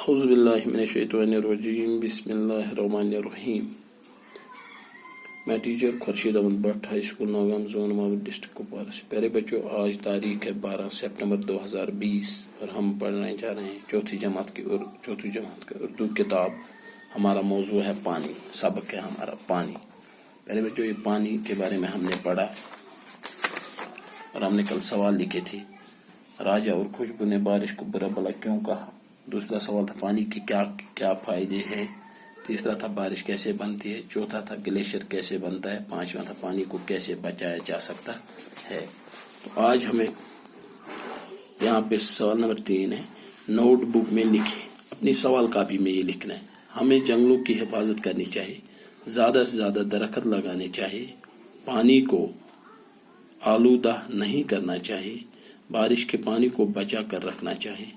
اعوذ باللہ من الشیطان الرجیم بسم اللہ الرحمن الرحیم. میں teacher Khursheed Ahmad Bhat high school Nowgam zone ماؤ ڈسٹرکٹ کپوارہ سے. پیارے بچوں، آج تاریخ ہے 12 سپٹمبر 2020 اور ہم پڑھنے جا رہے ہیں چوتھی جماعت کی اردو کتاب. ہمارا موضوع ہے پانی، سبق ہے ہمارا پانی. پیارے بچوں، یہ پانی کے بارے میں ہم نے پڑھا اور ہم نے کل سوال لکھے تھے. راجا اور خوشبو نے بارش کو برا بلا کیوں کہا. دوسرا سوال تھا پانی کے کیا فائدے ہیں. تیسرا تھا بارش کیسے بنتی ہے. چوتھا تھا گلیشیئر کیسے بنتا ہے. پانچواں تھا پانی کو کیسے بچایا جا سکتا ہے. تو آج ہمیں یہاں پہ سوال نمبر 3 ہے. نوٹ بک میں لکھے، اپنی سوال کاپی میں یہ لکھنا ہے. ہمیں جنگلوں کی حفاظت کرنی چاہیے، زیادہ سے زیادہ درخت لگانے چاہیے، پانی کو آلودہ نہیں کرنا چاہیے، بارش کے پانی کو بچا کر رکھنا چاہیے،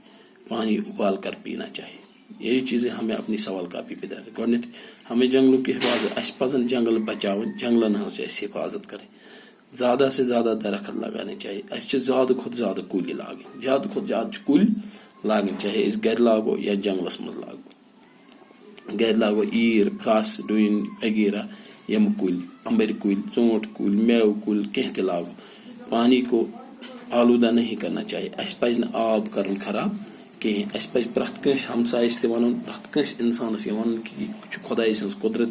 پانی ابال کر پینا چاہیے. یہی چیزیں ہمیں اپنی سوال کاپی پہ درج گۄڈنیتھ ہمیں جنگلوں کی حفاظت، اس پزن جنگل بچاون، جنگلن ہنز اس حفاظت کریں، زیادہ سے زیادہ درخت لگانے چاہیے. اس زیادہ کھت زیادہ کُلۍ لاگٕنۍ، زیادہ کھت زیادہ کُلۍ لاگٕنۍ، چاہے اس گھر لاگو یا جنگلس مز لاگو. گھر لاگو ایٖر، پھرٛس، ڈوٗنۍ وغیرہ یم کُلۍ، امبٕرۍ کُلۍ، ژوٗنٛٹھۍ کُلۍ، میوٕ کُلۍ کینٛہہ تہِ لاگو. پانی کو آلودہ نہیں کرنا چاہیے. اس پزِ نہٕ آب کرُن خراب کہیٖنۍ. اس پزِ پرٛٮ۪تھ کٲنٛسہِ ہمسایس تہِ ونُن، پرٛٮ۪تھ کٲنٛسہِ انسانس یہِ ونُن کہِ یہِ چھُ خۄداے سٕنٛز قدرت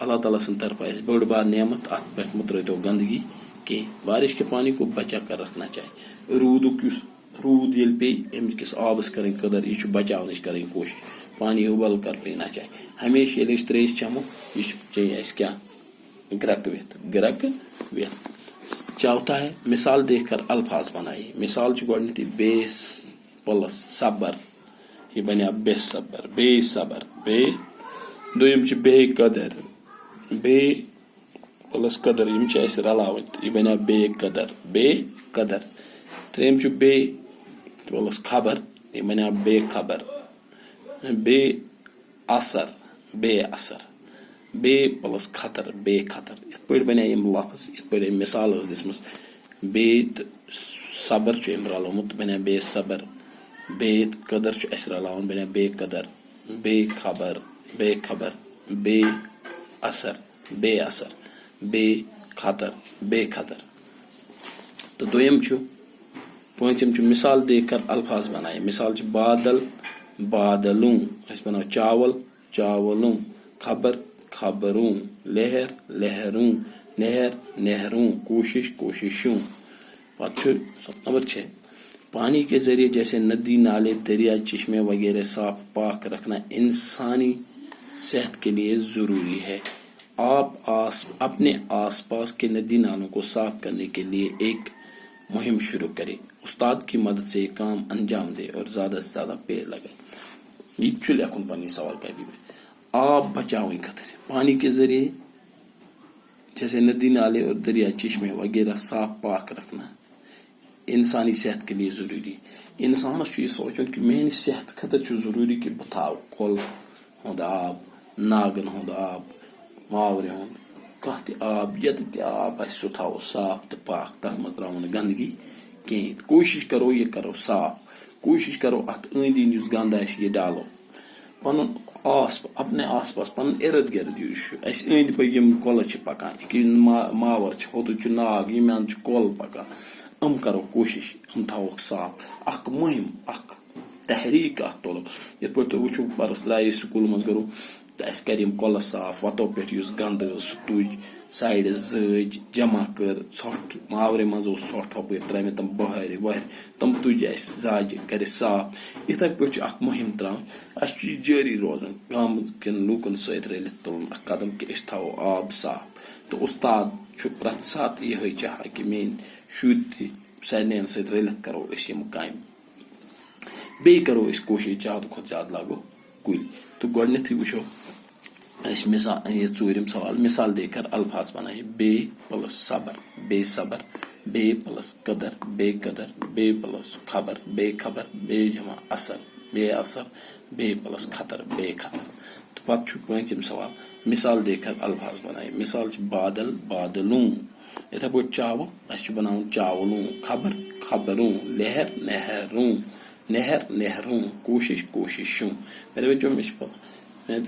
اللہ تعالیٰ سٕنٛدِ طرفہٕ اَسہِ بٔڑ بار نعمت. اتھ پٮ۪ٹھ مہٕ ترٲوتو گندگی کینٛہہ. بارش کے پانی کو بچا کر رکھنا چاہیے. روٗد ییٚلہِ پیٚیہِ أمِس آبس کرٕنۍ قدر، یہِ چھُ بچاونٕچ کرٕنۍ کوٗشش. پانی اُبل کر پینا چاہیے. ہمیشہ ییٚلہِ أسۍ تریش چٮ۪مو یہِ چیٚیہِ اَسہِ کیٛاہ گرٛٮ۪کہٕ وِتھ. چوتھا ہے مثال دیکھ کر الفاظ بنائیے. مثال چھُ گۄڈنیتھٕے بیس پلس صبر، یہ بنیٛا بے صبر. دوٚیِم چھِ بے قدر، بے پلس قدر، یِم چھِ اَسہِ رلاوٕنۍ، یہِ بنیٛا بے قدر. ترٛیٚیِم چھُ بے پلس خبر، یہِ بنیٛا بے خبر. بے اثر، بے پلس خطر، بے خطر. یِتھ پٲٹھۍ بنے یِم لفظ، یِتھ پٲٹھۍ أمۍ مثال ٲس دِژمٕژ. بے تہٕ صبر چھُ أمۍ رلومُت، بنے بے صبر. بے قدر چھُ اَسہِ رلاوُن، بنے بے قدر. بے خبر، بے اثر، بے خطر، بے خطر. تو پوٗنٛژِم چھُ مثال دیکھ کر الفاظ بنائے. مثال چھِ بادلوں، أسۍ بناو چاولوں، خبروں، لہروں، نہروں، کوششوں. پتہٕ چھُ نمبر 6، پانی کے ذریعے جیسے ندی، نالے، دریا، چشمے وغیرہ صاف پاک رکھنا انسانی صحت کے لیے ضروری ہے. آپ اپنے آس پاس کے ندی نالوں کو صاف کرنے کے لیے ایک مہم شروع کریں. استاد کی مدد سے یہ کام انجام دے اور زیادہ سے زیادہ پیڑ لگائیں. یہ چھُ لیکھُن پننہِ سوال کاپی پہ. آب بچاوٕنۍ خٲطرٕ پانی کے ذریعے جیسے ندی، نالے اور دریا، چشمے وغیرہ صاف پاک رکھنا انسانی صحت کے لیے ضروری. انسانس چھُ یہِ سونچُن کہِ میانہِ صحت خٲطرٕ چھُ ضروٗری کہِ بہٕ تھاو کۄل ہُنٛد آب، ناگن ہُنٛد آب، ماورِ ہُنٛد کانٛہہ تہِ آب، ییٚتہِ تہِ آب آسہِ سُہ تھاوو صاف تہٕ پاک. تتھ منٛز تراوو نہٕ گندگی کہیٖنۍ. کوٗشش کرو یہِ کرو صاف. کوٗشش کرو اتھ أنٛدۍ أنٛدۍ یُس گند آسہِ یہِ ڈالو. پنُن اپنے آس پاس، پنُن ارد گرد یُس چھُ اسہِ أنٛدۍ پٔکۍ یِم کۄلہٕ چھِ پکان، ماور چھِ، ہوٚتُن چھُ ناگ، ییٚمہِ اندٕ چھُ کۄل پکان، یِم کرو کوٗشش یِم تھاووکھ صاف. اکھ مہم، اکھ تحریٖک اکھ تُلو. یِتھ پٲٹھۍ تُہۍ وٕچھِو پرس لایہِ سکوٗل منٛز گوٚو تہٕ اسہِ کرِ یِم کۄلہٕ صاف. وتو پٮ۪ٹھ یُس گنٛد ٲس سُہ تُج، سایڈٕ زٲج، جمع کٔر. ژھۄٹھ ماورِ منٛز اوس ژھۄٹھ ہُپٲرۍ ترٲمٕتۍ تِم وہرِ تِم تُجہِ اسہِ زاجہِ، کرِ صاف. یِتھے پٲٹھۍ چھِ اکھ مہم تراوٕنۍ. اسہِ چھُ یہِ جٲری روزُن، گامہٕ کٮ۪ن لوٗکن سۭتۍ رٔلِتھ تُلُن اکھ قدم کہِ أسۍ تھاوو آب صاف. تہٕ اُستاد چھُ پرٛٮ۪تھ ساتہٕ یِہے چاہان کہِ میٲنۍ شُرۍ تہِ سارنٕین سۭتۍ رٔلِتھ کرو أسۍ یِم کامہِ. بیٚیہِ کرو أسۍ کوٗشش زیادٕ کھۄتہٕ زیادٕ لاگو کُلۍ. تہٕ گۄڈنیتھٕے وٕچھو أسۍ مثال، یہ ژوٗرِم سوال. مثال دے کر الفاظ بنائے. بے پلس صبر، بے صبر. بے پلس قدر، بے پلس خبر، بے جمع اثر، بے پلس خطر، بے خطر. تو پتہٕ چھُ پوٗنٛژِم سوال. مثال دے کر الفاظ بنائے. مثال چھُ بادلوں. یِتھے پٲٹھۍ چاول، اسہِ چھُ بناوُن چاولوں. خبروں. نہروں، نہر نہروں کوشش کوششوں میرے بچوں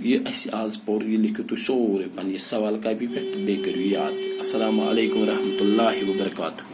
یہ اَسہِ آز پوٚر یہِ لیکھِو تُہۍ سورُے پَننہِ سوال کاپی پٮ۪ٹھ تہٕ بیٚیہِ کٔرِو یاد السلام علیکم ورحمۃ اللہ وبرکاتہ.